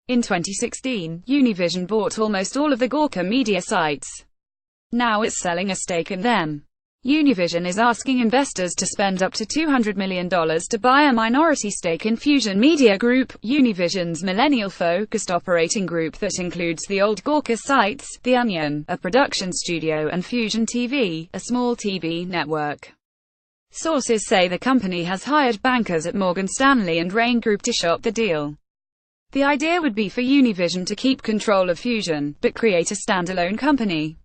In 2016, Univision bought almost all of the Gawker Media sites. Now it's selling a stake in them. Univision is asking investors to spend up to $200 million to buy a minority stake in Fusion Media Group, Univision's millennial-focused operating group that includes the old Gawker sites, The Onion, a production studio, and Fusion TV, a small TV network. Sources say the company has hired bankers at Morgan Stanley and Raine Group to shop the deal. The idea would be for Univision to keep control of Fusion, but create a standalone company.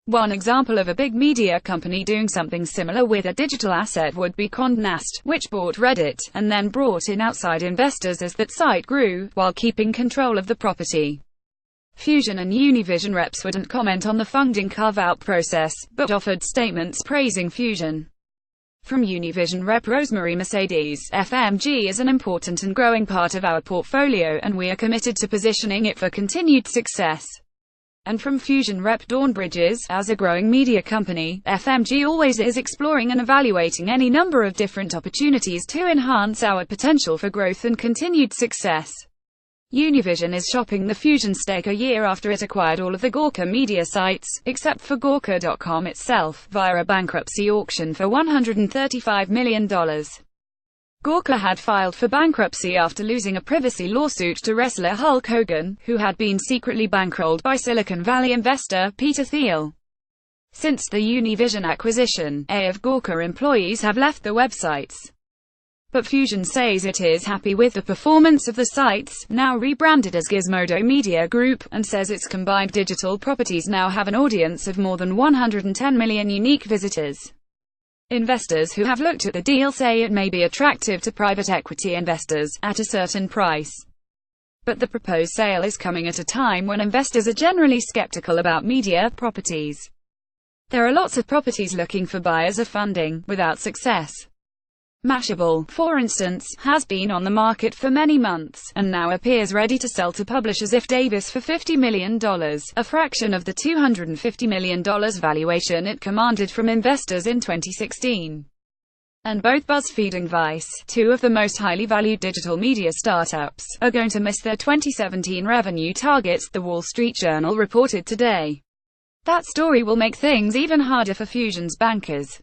One example of a big media company doing something similar with a digital asset would be Condé Nast, which bought Reddit, and then brought in outside investors as that site grew, while keeping control of the property. Fusion and Univision reps wouldn't comment on the funding carve-out process, but offered statements praising Fusion. From Univision rep Rosemary Mercedes, "FMG is an important and growing part of our portfolio, and we are committed to positioning it for continued success." And from Fusion rep Dawn Bridges, "As a growing media company, FMG always is exploring and evaluating any number of different opportunities to enhance our potential for growth and continued success." Univision is shopping the Fusion stake a year after it acquired all of the Gawker Media sites, except for Gawker.com itself, via a bankruptcy auction for $135 million. Gawker had filed for bankruptcy after losing a privacy lawsuit to wrestler Hulk Hogan, who had been secretly bankrolled by Silicon Valley investor Peter Thiel. Since the Univision acquisition, of Gawker employees have left the websites. But Fusion says it is happy with the performance of the sites, now rebranded as Gizmodo Media Group, and says its combined digital properties now have an audience of more than 110 million unique visitors. Investors who have looked at the deal say it may be attractive to private equity investors, at a certain price. But the proposed sale is coming at a time when investors are generally skeptical about media properties. There are lots of properties looking for buyers or funding, without success. Mashable, for instance, has been on the market for many months, and now appears ready to sell to publishers If Davis for $50 million, a fraction of the $250 million valuation it commanded from investors in 2016. And both BuzzFeed and Vice, two of the most highly valued digital media startups, are going to miss their 2017 revenue targets, The Wall Street Journal reported today. That story will make things even harder for Fusion's bankers.